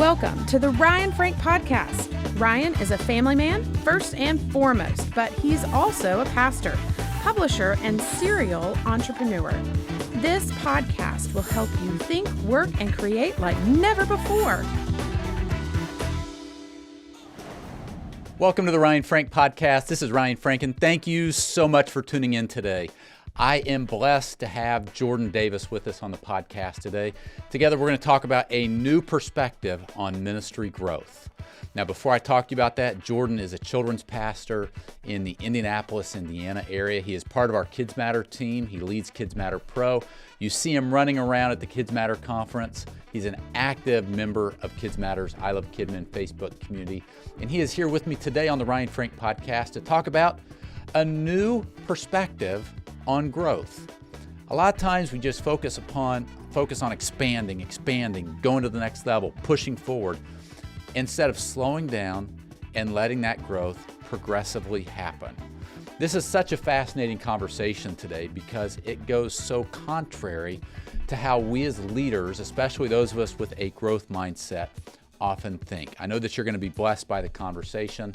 Welcome to the Ryan Frank Podcast. Ryan is a family man, first and foremost, but he's also a pastor, publisher, and serial entrepreneur. This podcast will help you think, work, and create like never before. Welcome to the Ryan Frank Podcast. This is Ryan Frank, and thank you so much for tuning in today. I am blessed to have Jordan Davis with us on the podcast today. Together, we're going to talk about a new perspective on ministry growth. Now, before I talk to you about that, Jordan is a children's pastor in the Indianapolis, Indiana area. He is part of our Kids Matter team. He leads Kids Matter Pro. You see him running around at the Kids Matter conference. He's an active member of Kids Matter's I Love Kidmin Facebook community. And he is here with me today on the Ryan Frank Podcast to talk about a new perspective on growth. A lot of times we just focus on expanding, going to the next level, pushing forward, instead of slowing down and letting that growth progressively happen. This is such a fascinating conversation today because it goes so contrary to how we as leaders, especially those of us with a growth mindset, often think. I know that you're going to be blessed by the conversation.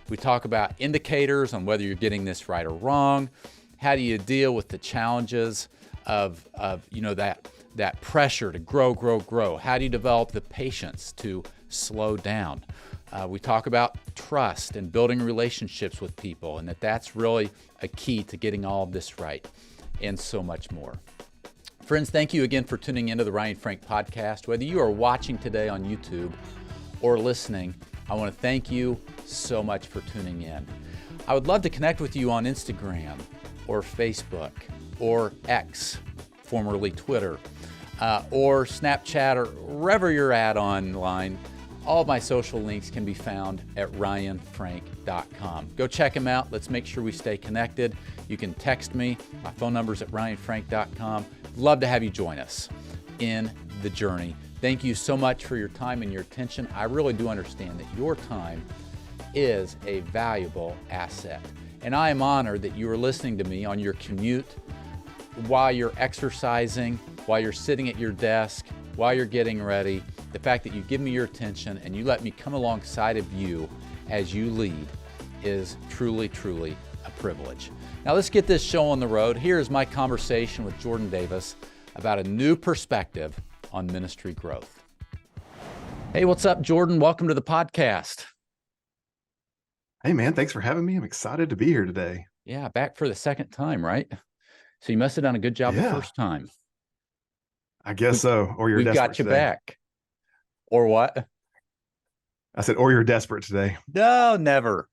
We talk about indicators on whether you're getting this right or wrong. How do you deal with the challenges of that pressure to grow? How do you develop the patience to slow down? We talk about trust and building relationships with people, and that's really a key to getting all of this right, and so much more. Friends, thank you again for tuning into the Ryan Frank Podcast. Whether you are watching today on YouTube or listening, I want to thank you so much for tuning in. I would love to connect with you on Instagram or Facebook or X, formerly Twitter, or Snapchat, or wherever you're at online. All of my social links can be found at ryanfrank.com. Go check them out. Let's make sure we stay connected. You can text me. My phone number's at ryanfrank.com. Love to have you join us in the journey. Thank you so much for your time and your attention. I really do understand that your time is a valuable asset. And I am honored that you are listening to me on your commute, while you're exercising, while you're sitting at your desk, while you're getting ready. The fact that you give me your attention and you let me come alongside of you as you lead is truly, truly a privilege. Now let's get this show on the road. Here is my conversation with Jordan Davis about a new perspective on ministry growth. Hey, what's up, Jordan? Welcome to the podcast. Hey, man, thanks for having me. I'm excited to be here today. Yeah, back for the second time, right? So you must have done a good job the first time. I guess so. Or you're we've desperate got you today. Back. Or what? I said, or you're desperate today. No, never.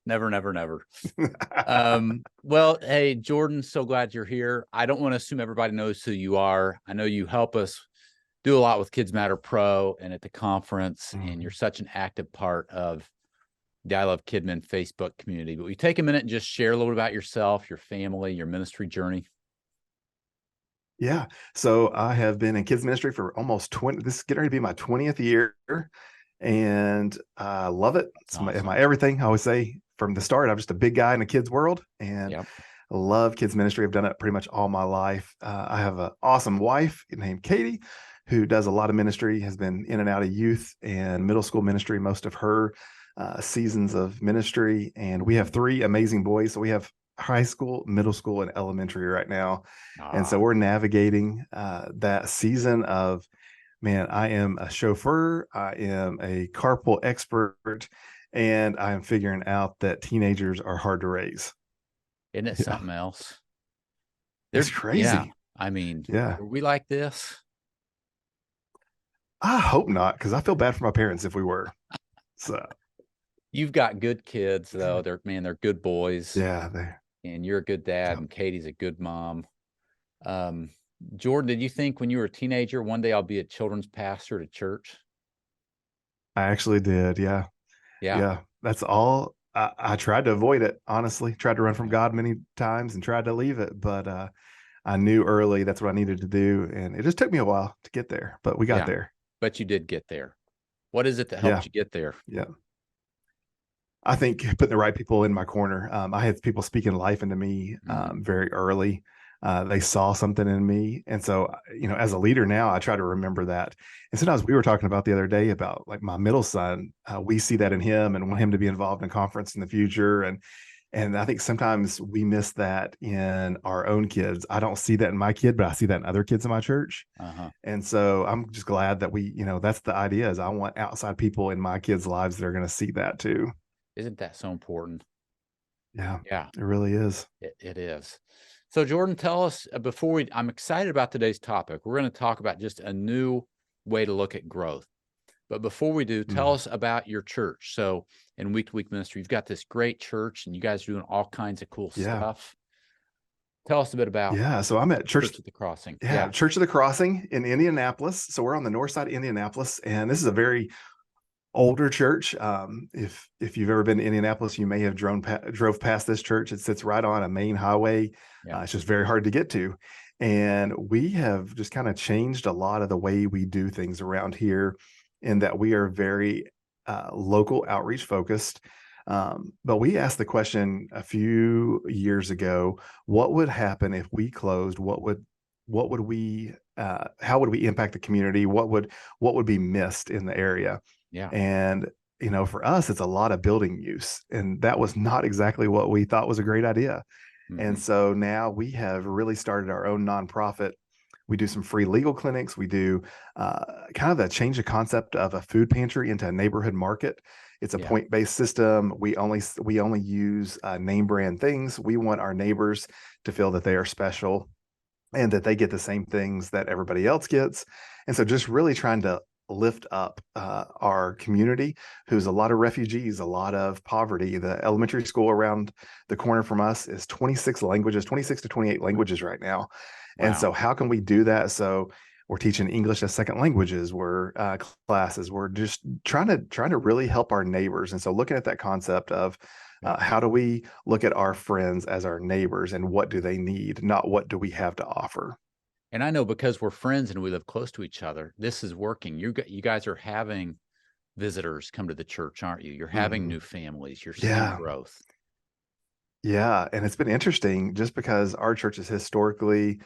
Well, hey, Jordan, so glad you're here. I don't want to assume everybody knows who you are. I know you help us do a lot with Kids Matter Pro and at the conference, and you're such an active part of the I Love Kidmin Facebook community. But will you take a minute and just share a little bit about yourself, your family, your ministry journey? Yeah. So I have been in kids ministry for almost 20. This is getting ready to be my 20th year, and I love it. It's Awesome. my everything. I always say from the start, I'm just a big guy in the kids world, and I love kids ministry. I've done it pretty much all my life. I have an awesome wife named Katie, who does a lot of ministry, has been in and out of youth and middle school ministry, most of her seasons of ministry. And we have 3 amazing boys. So we have high school, middle school, and elementary right now. And so we're navigating that season of, man, I am a chauffeur, I am a carpool expert, and I am figuring out that teenagers are hard to raise. Isn't it something else? It's crazy. Yeah. I mean, are we like this? I hope not, because I feel bad for my parents if we were. So you've got good kids, though. They're good boys. Yeah. And you're a good dad, and Katie's a good mom. Jordan, did you think when you were a teenager, one day I'll be a children's pastor at a church? I actually did. Yeah. That's all. I tried to avoid it, honestly. Tried to run from God many times and tried to leave it, but I knew early that's what I needed to do, and it just took me a while to get there, but we got there. But you did get there. What is it that helped you get there? Yeah. I think putting the right people in my corner. I had people speaking life into me very early. They saw something in me. And so, as a leader now, I try to remember that. And sometimes we were talking about the other day about like my middle son, we see that in him and want him to be involved in conference in the future. And I think sometimes we miss that in our own kids. I don't see that in my kid, but I see that in other kids in my church. Uh-huh. And so I'm just glad that that's the idea, is I want outside people in my kids' lives that are going to see that too. Isn't that so important? Yeah, Yeah, it really is. it is. So Jordan, tell us I'm excited about today's topic. We're going to talk about just a new way to look at growth. But before we do, tell us about your church. So in Week to Week Ministry, you've got this great church and you guys are doing all kinds of cool stuff. Tell us a bit about so I'm at Church of the Crossing. Church of the Crossing in Indianapolis. So we're on the north side of Indianapolis, and this is a very older church. If you've ever been to Indianapolis, you may have drove past this church. It sits right on a main highway. It's just very hard to get to. And we have just kind of changed a lot of the way we do things around here, in that we are very local outreach focused. But we asked the question a few years ago: what would happen if we closed? How would we impact the community? What would be missed in the area? Yeah. And for us, it's a lot of building use, and that was not exactly what we thought was a great idea. Mm-hmm. And so now we have really started our own nonprofit. We do some free legal clinics. We do kind of a change the concept of a food pantry into a neighborhood market. It's a point-based system. We only use name brand things. We want our neighbors to feel that they are special and that they get the same things that everybody else gets. And so just really trying to lift up our community, who's a lot of refugees, a lot of poverty. The elementary school around the corner from us is 26 to 28 languages right now. Wow. And so how can we do that? So we're teaching English as second languages. We're classes. We're just trying to really help our neighbors. And so looking at that concept of how do we look at our friends as our neighbors, and what do they need, not what do we have to offer? And I know, because we're friends and we live close to each other, this is working. You guys are having visitors come to the church, aren't you? You're having new families. You're seeing growth. Yeah. And it's been interesting, just because our church is historically,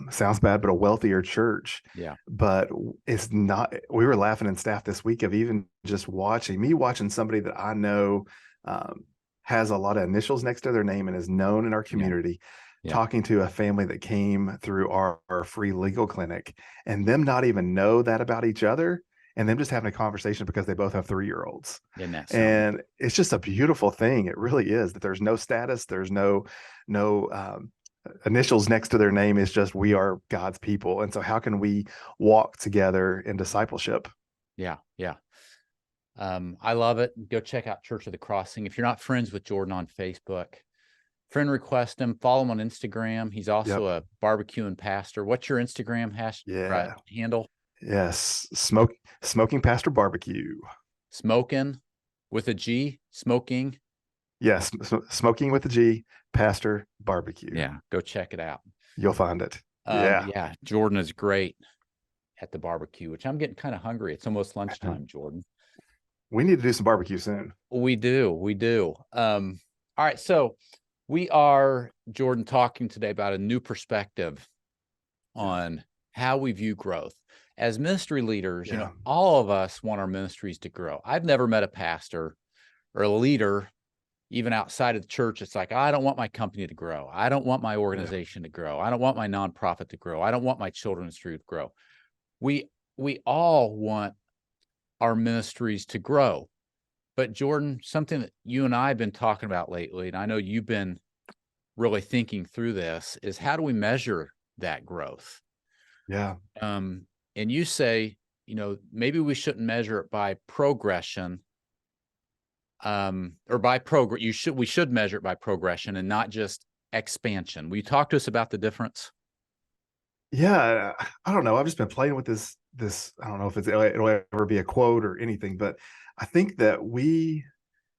sounds bad, but a wealthier church. Yeah. But it's not. We were laughing in staff this week of even just watching somebody that I know has a lot of initials next to their name and is known in our community. Talking to a family that came through our free legal clinic, and them not even know that about each other, and them just having a conversation because they both have 3-year-olds. And it's just a beautiful thing. It really is, that there's no status, there's no initials next to their name. It's just, we are God's people. And so how can we walk together in discipleship? Yeah. I love it. Go check out Church of the Crossing. If you're not friends with Jordan on Facebook, friend request him, follow him on Instagram. He's also a barbecuing pastor. What's your Instagram handle? Yes. Smoking Pastor Barbecue. Smoking with a G, smoking. Yes. Smoking with a G, Pastor Barbecue. Yeah. Go check it out. You'll find it. Yeah. Jordan is great at the barbecue, which I'm getting kind of hungry. It's almost lunchtime, Jordan. We need to do some barbecue soon. We do. All right. So we are, Jordan, talking today about a new perspective on how we view growth. As ministry leaders, all of us want our ministries to grow. I've never met a pastor or a leader, even outside of the church. It's like, I don't want my company to grow. I don't want my organization to grow. I don't want my nonprofit to grow. I don't want my children's ministry to grow. We all want our ministries to grow. But Jordan, something that you and I have been talking about lately, and I know you've been really thinking through this, is how do we measure that growth? Yeah. And you say, maybe we shouldn't measure it by progression, or by progress. We should measure it by progression and not just expansion. Will you talk to us about the difference? Yeah, I don't know. I've just been playing with this. I don't know if it'll ever be a quote or anything, but I think that we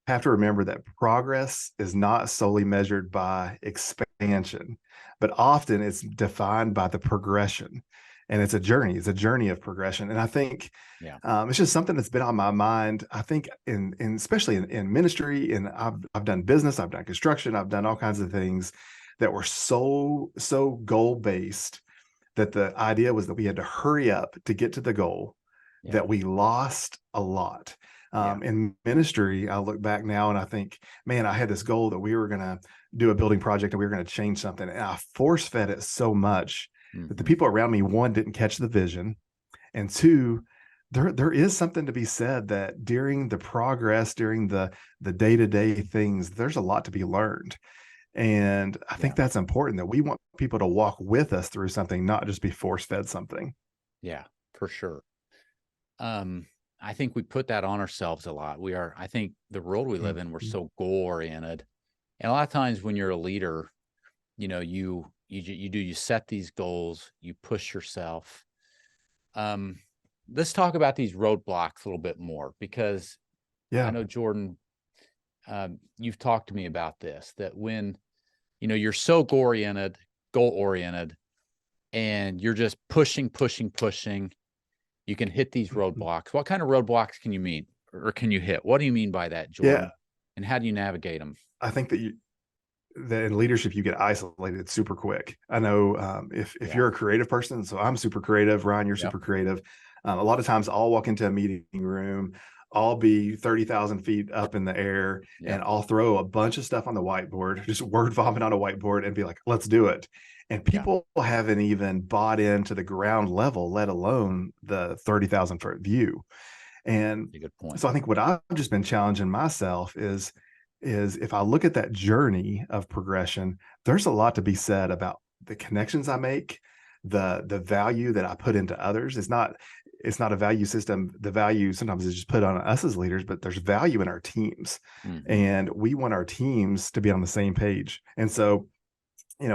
have to remember that progress is not solely measured by expansion, but often it's defined by the progression. And it's a journey. It's a journey of progression. And I think it's just something that's been on my mind. I think especially in ministry, and I've done business, I've done construction, I've done all kinds of things. that were so goal based that the idea was that we had to hurry up to get to the goal, that we lost a lot. In ministry, I look back now and I think, man, I had this goal that we were going to do a building project and we were going to change something. And I force fed it so much that the people around me, one, didn't catch the vision. And two, there is something to be said that during the progress, during the day-to-day things, there's a lot to be learned. And I think that's important, that we want people to walk with us through something, not just be force fed something. Yeah, for sure. I think we put that on ourselves a lot. I think the world we live in, we're so goal oriented. And a lot of times when you're a leader, you set these goals, you push yourself. Let's talk about these roadblocks a little bit more, because I know, Jordan, you've talked to me about this, that when, you're so goal oriented, and you're just pushing, you can hit these roadblocks. What kind of roadblocks can you mean, or can you hit? What do you mean by that, Jordan? And how do you navigate them? I think that in leadership, you get isolated super quick. I know if you're a creative person, so I'm super creative, Ryan, you're super creative. A lot of times I'll walk into a meeting room, I'll be 30,000 feet up in the air, and I'll throw a bunch of stuff on the whiteboard, just word vomit on a whiteboard, and be like, let's do it. And people haven't even bought into the ground level, let alone the 30,000 foot view. And good point. So I think what I've just been challenging myself is if I look at that journey of progression, there's a lot to be said about the connections I make, the value that I put into others. It's not a value system. The value sometimes is just put on us as leaders, but there's value in our teams. And we want our teams to be on the same page. And so,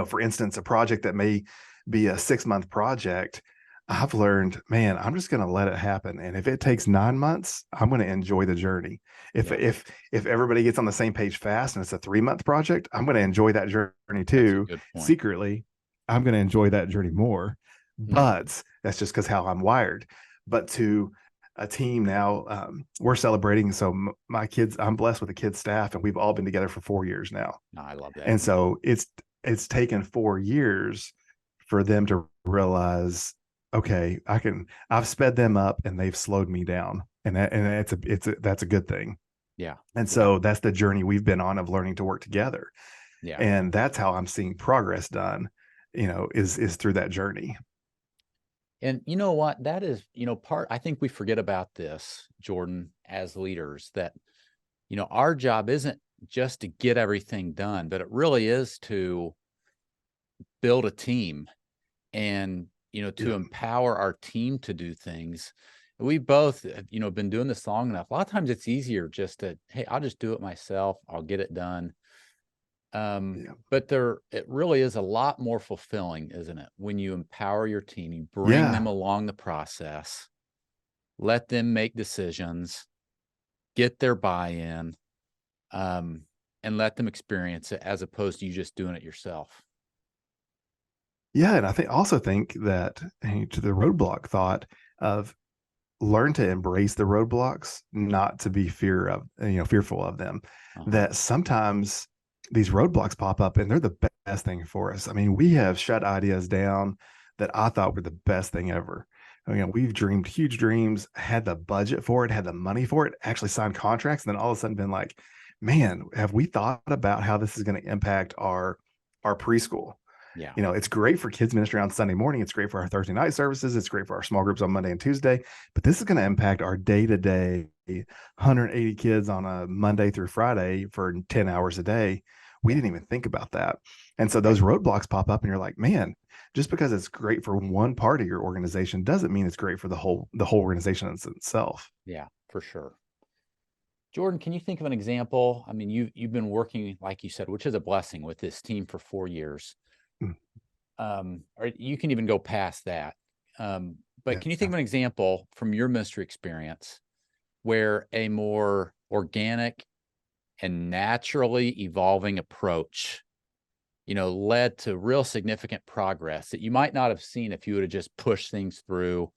for instance, a project that may be a 6-month project, I've learned, man, I'm just going to let it happen. And if it takes 9 months, I'm going to enjoy the journey. If everybody gets on the same page fast and it's a 3-month project, I'm going to enjoy that journey too. Secretly, I'm going to enjoy that journey more. But that's just because how I'm wired. But to a team now, we're celebrating. So my kids, I'm blessed with a kid staff, and we've all been together for 4 years now. I love that. And so it's taken 4 years for them to realize, okay, I've sped them up and they've slowed me down. And that's a good thing. Yeah. And so that's the journey we've been on of learning to work together. Yeah. And that's how I'm seeing progress done, is through that journey. And you know what, that is, I think we forget about this, Jordan, as leaders, that, our job isn't just to get everything done, but it really is to build a team and, to empower our team to do things. We both, been doing this long enough. A lot of times it's easier just to, hey, I'll just do it myself. I'll get it done. But it really is a lot more fulfilling, isn't it? When you empower your team, you bring them along the process, let them make decisions, get their buy-in, and let them experience it, as opposed to you just doing it yourself. Yeah. And I also think that, to the roadblock thought of, learn to embrace the roadblocks, not to be fearful of them. That sometimes these roadblocks pop up and they're the best thing for us. I mean, we have shut ideas down that I thought were the best thing ever. We've dreamed huge dreams, had the budget for it, had the money for it, actually signed contracts, and then all of a sudden been like, man, have we thought about how this is going to impact our preschool? Yeah. It's great for kids ministry on Sunday morning. It's great for our Thursday night services. It's great for our small groups on Monday and Tuesday. But this is going to impact our day-to-day 180 kids on a Monday through Friday for 10 hours a day. We didn't even think about that. And so those roadblocks pop up and you're like, man, just because it's great for one part of your organization doesn't mean it's great for the whole organization itself. Yeah, for sure. Jordan, can you think of an example? I mean, you've been working, like you said, which is a blessing, with this team for 4 years. Or you can even go past that. But can you think of an example from your ministry experience where a more organic and naturally evolving approach, led to real significant progress that you might not have seen if you would have just pushed things through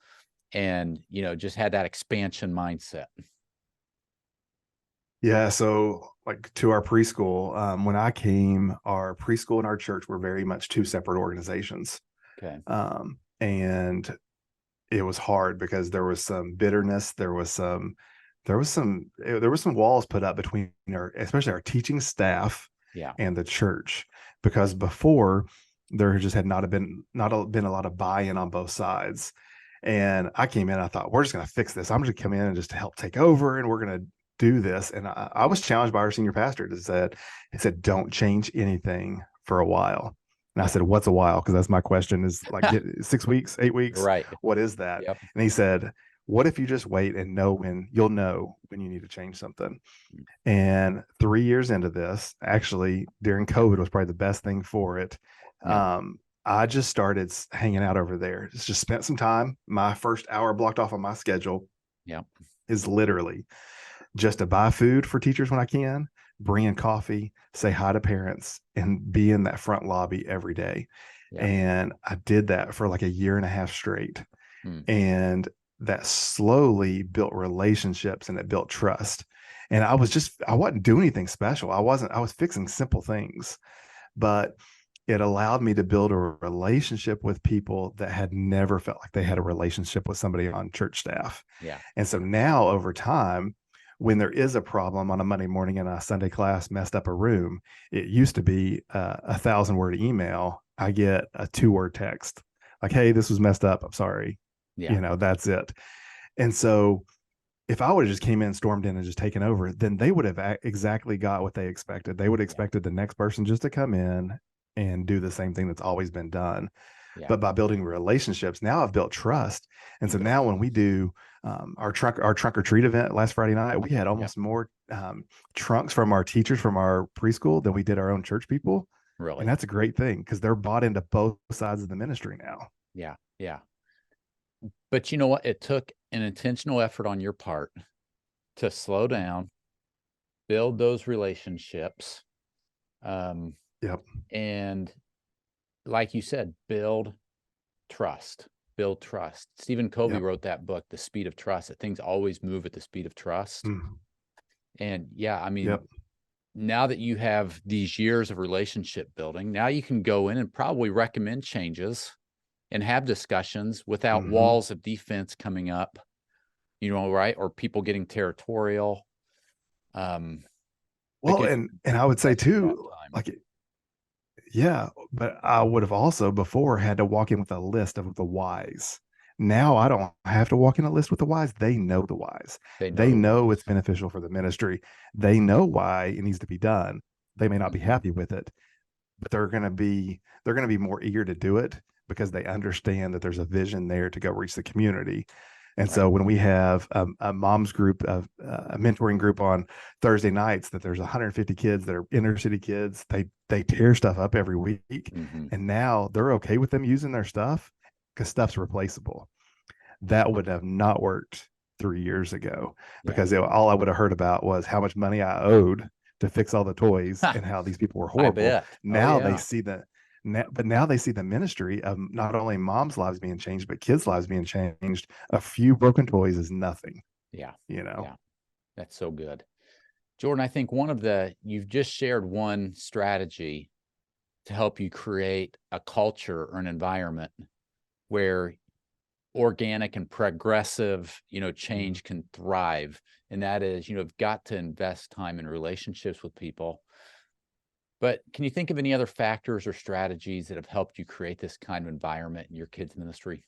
and, just had that expansion mindset? Yeah. So like to our preschool, when I came, our preschool and our church were very much two separate organizations. Okay. And it was hard because there was some bitterness. There was some walls put up between especially our teaching staff Yeah. and the church, because before there just had not been a lot of buy-in on both sides. And I came in, I thought, we're just going to fix this. I'm just going to come in and just help take over, and we're going to do this. And I was challenged by our senior pastor he said, don't change anything for a while. And I Yeah. said, what's a while? Because that's my question, is like 6 weeks, 8 weeks. Right. What is that? Yep. And he said, what if you just wait and you'll know when you need to change something? And 3 years into this, actually during COVID was probably the best thing for it. Yep. I just started hanging out over there. Just spent some time. My first hour blocked off on my schedule Yep. is literally just to buy food for teachers when I can, bring in coffee, say hi to parents, and be in that front lobby every day. Yep. And I did that for like a year and a half straight. Mm. And that slowly built relationships and it built trust. And I wasn't doing anything special. I was fixing simple things, but it allowed me to build a relationship with people that had never felt like they had a relationship with somebody on church staff. Yeah. And so now over time, when there is a problem on a Monday morning in a Sunday class messed up a room, it used to be a 1,000-word email. I get a 2-word text like, hey, this was messed up. I'm sorry. Yeah. That's it. And so if I would have just came in, stormed in, and just taken over, then they would have exactly got what they expected. They would have expected the next person just to come in and do the same thing that's always been done. Yeah. But by building relationships, now I've built trust. And so now when we do our trunk or treat event last Friday night, we had almost more trunks from our teachers from our preschool than we did our own church people. Really? And that's a great thing because they're bought into both sides of the ministry now. Yeah. Yeah. But you know what? It took an intentional effort on your part to slow down, build those relationships. Yep. And like you said, build trust. Stephen Covey wrote that book, The Speed of Trust, that things always move at the speed of trust. And yeah, I mean, now that you have these years of relationship building, now you can go in and probably recommend changes and have discussions without walls of defense coming up, right? Or people getting territorial. Well, and I would say too, but I would have also before had to walk in with a list of the whys. Now I don't have to walk in a list with the whys. They know the whys. They know it's beneficial for the ministry. They know why it needs to be done. They may not be happy with it, but they're going to be more eager to do it because they understand that there's a vision there to go reach the community. And so when we have a mom's group, a mentoring group on Thursday nights, that there's 150 kids that are inner city kids, they tear stuff up every week. And now they're okay with them using their stuff because stuff's replaceable. That would have not worked 3 years ago because all I would have heard about was how much money I owed to fix all the toys and how these people were horrible. Now they see that. Now they see the ministry of not only moms' lives being changed, but kids' lives being changed. A few broken toys is nothing. Yeah. Yeah. That's so good. Jordan, I think you've just shared one strategy to help you create a culture or an environment where organic and progressive, change can thrive. And that is, you've got to invest time in relationships with people. But can you think of any other factors or strategies that have helped you create this kind of environment in your kids' ministry?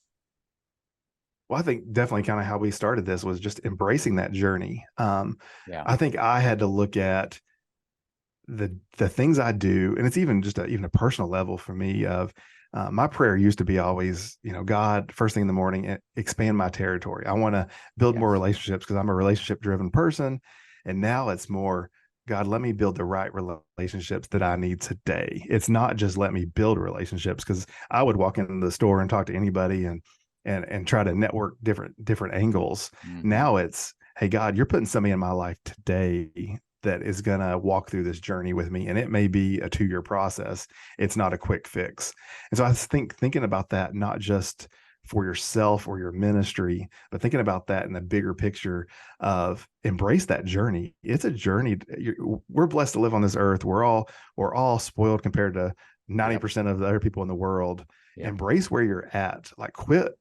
Well, I think definitely kind of how we started this was just embracing that journey. I think I had to look at the things I do, and it's even just even a personal level for me of my prayer used to be always, God, first thing in the morning, expand my territory. I want to build more relationships because I'm a relationship driven person. And now it's more, God, let me build the right relationships that I need today. It's not just let me build relationships, because I would walk into the store and talk to anybody and try to network different angles. Now it's, hey, God, you're putting somebody in my life today that is going to walk through this journey with me. And it may be a 2-year process. It's not a quick fix. And so I think thinking about that, not just for yourself or your ministry, but thinking about that in the bigger picture of embrace that journey. It's a journey. We're blessed to live on this earth. We're all spoiled compared to 90% of the other people in the world. Embrace where you're at. Like, quit.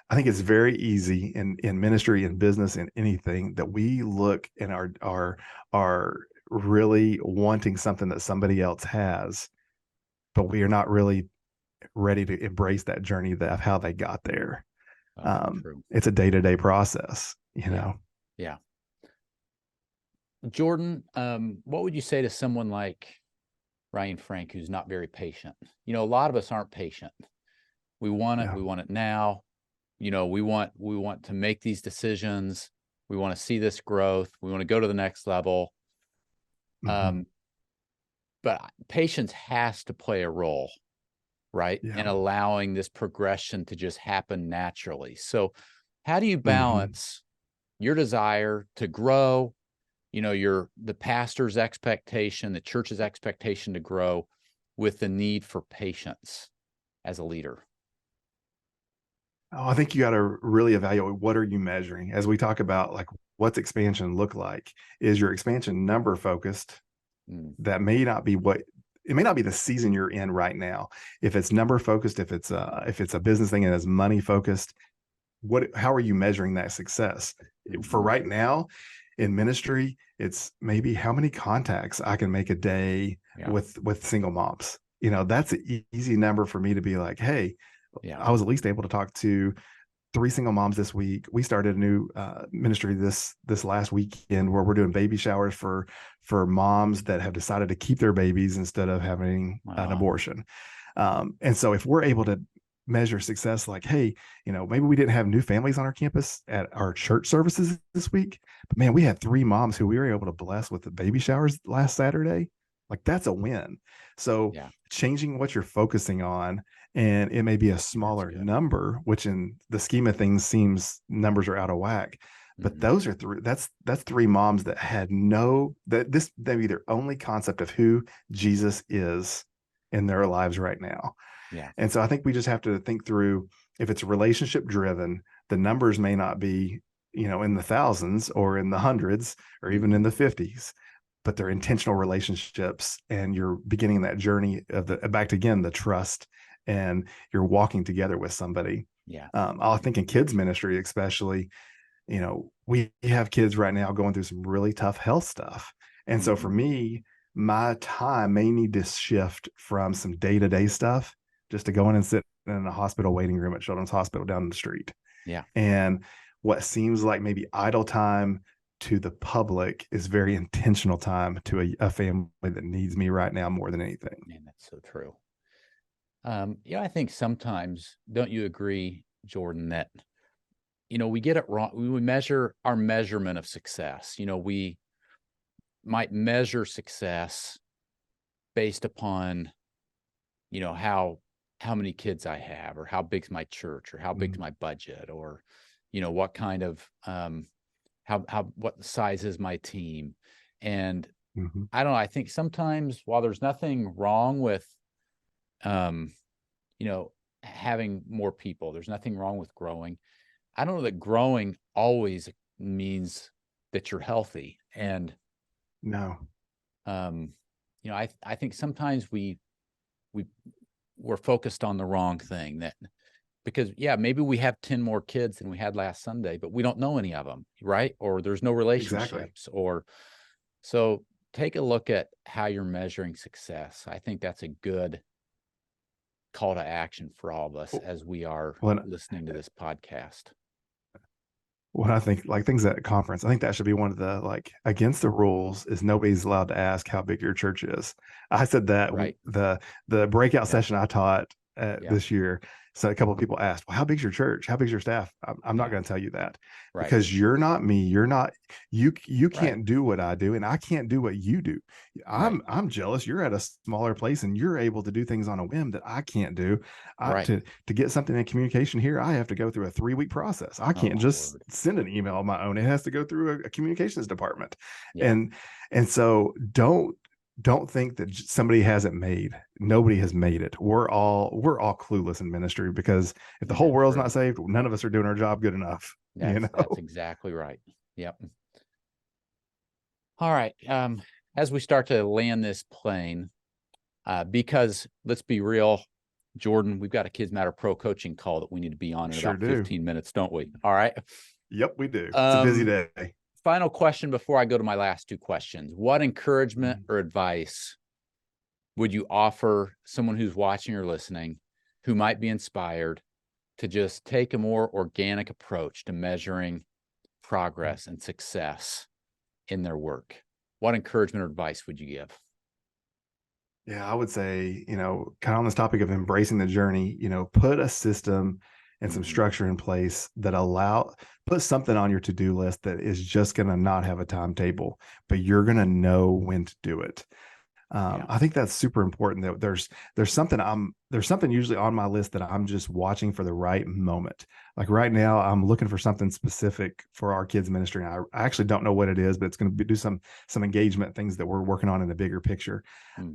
I think it's very easy in ministry and business and anything that we look and are really wanting something that somebody else has, but we are not really ready to embrace that journey of how they got there. It's a day-to-day process, you know? Yeah. Jordan, what would you say to someone like Ryan Frank, who's not very patient? A lot of us aren't patient. We want it. We want it now. We want to make these decisions. We want to see this growth. We want to go to the next level. But patience has to play a role, right? In allowing this progression to just happen naturally. So how do you balance your desire to grow, the pastor's expectation, the church's expectation to grow, with the need for patience as a leader? Oh, I think you got to really evaluate, what are you measuring? As we talk about, like, what's expansion look like? Is your expansion number focused? That may not be it may not be the season you're in right now. If it's number focused, if it's a business thing and it's money focused, how are you measuring that success? For right now in ministry, it's maybe how many contacts I can make a day with single moms. That's an easy number for me to be like, hey, I was at least able to talk to 3 single moms this week. We started a new ministry this last weekend where we're doing baby showers for moms that have decided to keep their babies instead of having an abortion. And so if we're able to measure success, like, hey, maybe we didn't have new families on our campus at our church services this week, but man, we had 3 moms who we were able to bless with the baby showers last Saturday. Like, that's a win. So changing what you're focusing on, and it may be a smaller number, which in the scheme of things seems numbers are out of whack. But those are 3, that's 3 moms that had this may be their only concept of who Jesus is in their lives right now. Yeah. And so I think we just have to think through, if it's relationship driven, the numbers may not be, in the thousands or in the hundreds or even in the 50s, but they're intentional relationships, and you're beginning that journey of the trust, and you're walking together with somebody. I think in kids ministry, especially, we have kids right now going through some really tough health stuff. And so for me, my time may need to shift from some day-to-day stuff just to go in and sit in a hospital waiting room at Children's Hospital down the street. And what seems like maybe idle time to the public is very intentional time to a family that needs me right now more than anything. Man, that's so true. I think sometimes, don't you agree, Jordan, that, we get it wrong. We measure our measurement of success. We might measure success based upon, how many kids I have, or how big's my church, or how big's my budget, or, what kind of, what size is my team? And I don't know, I think sometimes, while there's nothing wrong with, having more people, there's nothing wrong with growing. I don't know that growing always means that you're healthy. And no, I think sometimes we're focused on the wrong thing, because maybe we have 10 more kids than we had last Sunday, but we don't know any of them, right? Or there's no relationships. Or so take a look at how you're measuring success. I think that's a good call to action for all of us as we are listening to this podcast. When I think, like, things at a conference, I think that should be one of the, like, against the rules is nobody's allowed to ask how big your church is. I said that the breakout session I taught this year. So a couple of people asked, well, how big's your church? How big's your staff? I'm not going to tell you that because you're not me. You're not, you can't do what I do, and I can't do what you do. I'm jealous. You're at a smaller place and you're able to do things on a whim that I can't do. To get something in communication here, I have to go through a 3-week process. I can't just send an email on my own. It has to go through a communications department. And so don't don't think that somebody hasn't made. Nobody has made it. We're all clueless in ministry, because if the whole world's not saved, none of us are doing our job good enough. That's exactly right. Yep. All right. As we start to land this plane, because let's be real, Jordan, we've got a Kids Matter Pro coaching call that we need to be on in about 15 minutes, don't we? All right. Yep, we do. It's a busy day. Final question before I go to my last two questions. What encouragement or advice would you offer someone who's watching or listening who might be inspired to just take a more organic approach to measuring progress and success in their work? What encouragement or advice would you give? Yeah, I would say, kind of on this topic of embracing the journey, put a system and some structure in place that put something on your to-do list that is just going to not have a timetable, but you're going to know when to do it. I think that's super important, that there's something usually on my list that I'm just watching for the right moment. Like right now, I'm looking for something specific for our kids ministry. And I actually don't know what it is, but it's going to do some engagement things that we're working on in the bigger picture.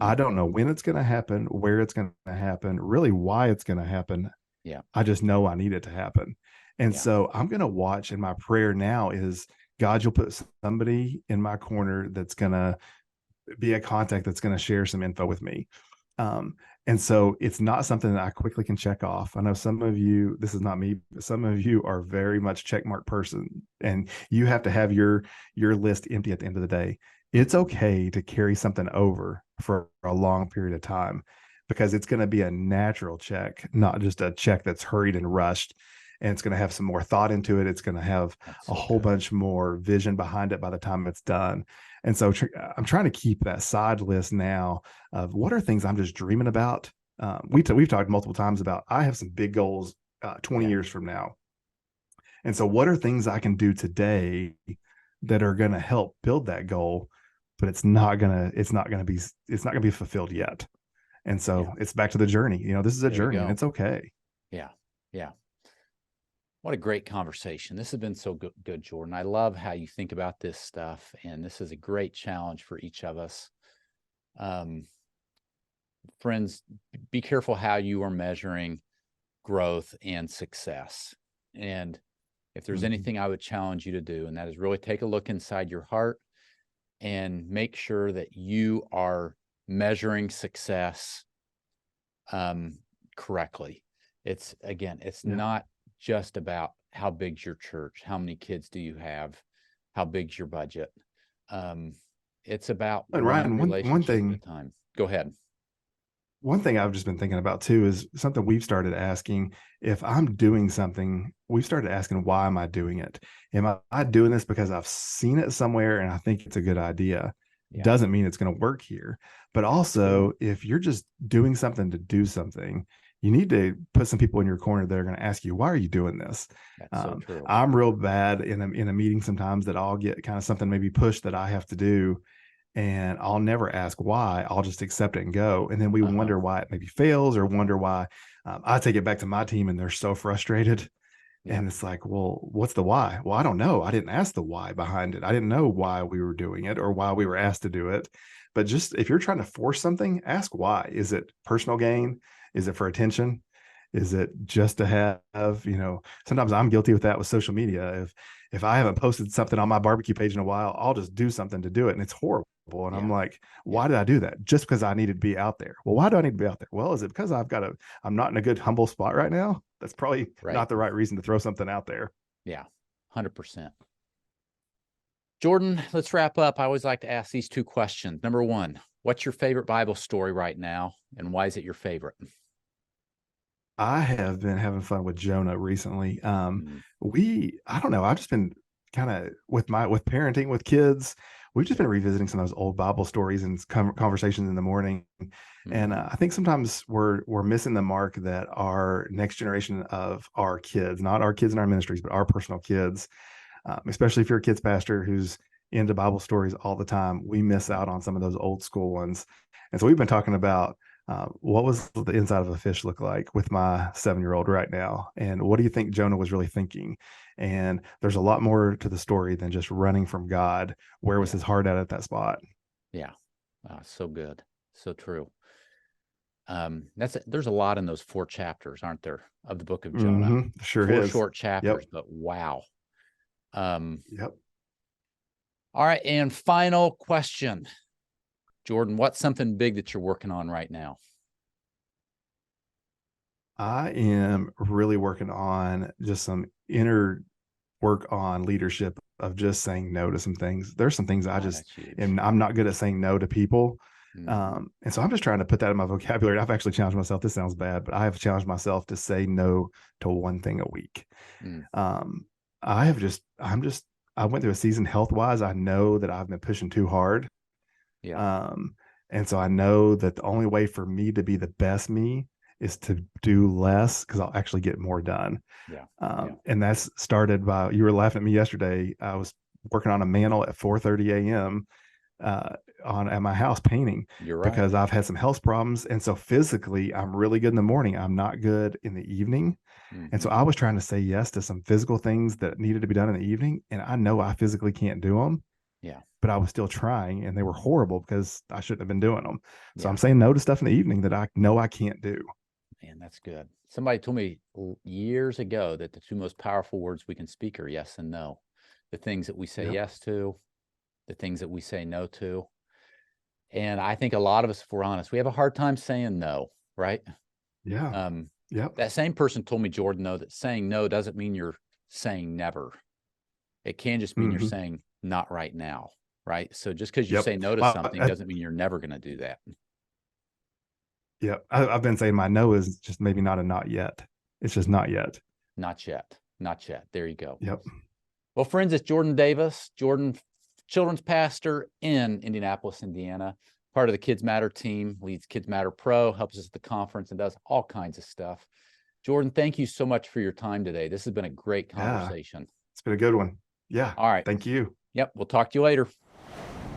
I don't know when it's going to happen, where it's going to happen, really why it's going to happen. Yeah. I just know I need it to happen. And so I'm going to watch, and my prayer now is, God, you'll put somebody in my corner that's going to be a contact that's going to share some info with me. And so it's not something that I quickly can check off. I know some of you, this is not me, but some of you are very much checkmark person, and you have to have your list empty at the end of the day. It's okay to carry something over for a long period of time, because it's going to be a natural check, not just a check that's hurried and rushed. And it's going to have some more thought into it. It's going to have a whole bunch more vision behind it by the time it's done. And so I'm trying to keep that side list now of what are things I'm just dreaming about. We've talked multiple times about, I have some big goals 20 years from now. And so what are things I can do today that are going to help build that goal, but it's not going to be fulfilled yet. And so it's back to the journey. This is a journey, and it's okay. Yeah. Yeah. What a great conversation. This has been so good, Jordan. I love how you think about this stuff, and this is a great challenge for each of us. Friends, be careful how you are measuring growth and success. And if there's anything I would challenge you to do, and that is really take a look inside your heart and make sure that you are measuring success correctly. It's not just about how big's your church, how many kids do you have, how big's your budget. It's about Ryan, one thing at a time. Go ahead. One thing I've just been thinking about too is something we've started asking. If I'm doing something, we've started asking, why am I doing it? Am I doing this because I've seen it somewhere and I think it's a good idea? Doesn't mean it's going to work here. But also, if you're just doing something to do something, you need to put some people in your corner that are going to ask you, why are you doing this? That's so true. I'm real bad in a meeting sometimes that I'll get kind of something maybe pushed that I have to do, and I'll never ask why. I'll just accept it and go. And then we wonder why it maybe fails, or wonder why. I take it back to my team and they're so frustrated. And it's like, well, what's the why? Well, I don't know. I didn't ask the why behind it. I didn't know why we were doing it or why we were asked to do it. But just if you're trying to force something, ask why. Is it personal gain? Is it for attention? Is it just to have, sometimes I'm guilty with that with social media. If I haven't posted something on my barbecue page in a while, I'll just do something to do it. And it's horrible. And I'm like, why did I do that? Just because I needed to be out there. Well, why do I need to be out there? Well, is it because I'm not in a good, humble spot right now? That's probably not the right reason to throw something out there. Yeah, 100%. Jordan, let's wrap up. I always like to ask these two questions. Number one, what's your favorite Bible story right now? And why is it your favorite? I have been having fun with Jonah recently. I don't know. I've just been kind of with parenting with kids. We've just been revisiting some of those old Bible stories and conversations in the morning. And I think sometimes we're missing the mark that our next generation of our kids, not our kids in our ministries, but our personal kids, especially if you're a kids pastor who's into Bible stories all the time, we miss out on some of those old school ones. And so we've been talking about what was the inside of a fish look like with my 7-year-old right now? And what do you think Jonah was really thinking? And there's a lot more to the story than just running from God. Where was his heart at that spot? Yeah. So good. So true. There's a lot in those 4 chapters, aren't there, of the book of Jonah? Mm-hmm. Sure 4 is. short chapters, Yep. but wow. Yep. All right. And final question, Jordan, what's something big that you're working on right now? I am really working on just some inner work on leadership of just saying no to some things. There's some things I'm not good at saying no to people. Mm-hmm. And so I'm just trying to put that in my vocabulary. I've actually challenged myself. This sounds bad, but I have challenged myself to say no to one thing a week. I went through a season health wise. I know that I've been pushing too hard. Yeah. And so I know that the only way for me to be the best me is to do less because I'll actually get more done. Yeah. And that's started by, you were laughing at me yesterday. I was working on a mantle at 4:30 a.m. At my house painting. You're right. Because I've had some health problems. And so physically, I'm really good in the morning. I'm not good in the evening. Mm-hmm. And so I was trying to say yes to some physical things that needed to be done in the evening. And I know I physically can't do them. Yeah. But I was still trying, and they were horrible because I shouldn't have been doing them. So Yeah. I'm saying no to stuff in the evening that I know I can't do. Man, that's good. Somebody told me years ago that the 2 most powerful words we can speak are yes and no. The things that we say yes to, the things that we say no to. And I think a lot of us, if we're honest, we have a hard time saying no, right? Yeah. That same person told me, Jordan, though, that saying no doesn't mean you're saying never. It can just mean you're saying not right now, right? So just because you say no to something doesn't mean you're never going to do that. Yeah. I've been saying my no is just maybe not a not yet. It's just not yet. Not yet. Not yet. There you go. Yep. Well, friends, it's Jordan Davis, children's pastor in Indianapolis, Indiana, part of the Kids Matter team, leads Kids Matter Pro, helps us at the conference, and does all kinds of stuff. Jordan, thank you so much for your time today. This has been a great conversation. Yeah, it's been a good one. Yeah. All right. Thank you. Yep. We'll talk to you later.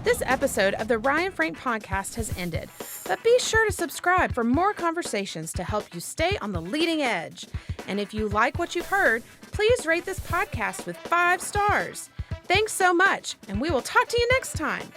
This episode of the Ryan Frank Podcast has ended, but be sure to subscribe for more conversations to help you stay on the leading edge. And if you like what you've heard, please rate this podcast with 5 stars. Thanks so much, and we will talk to you next time.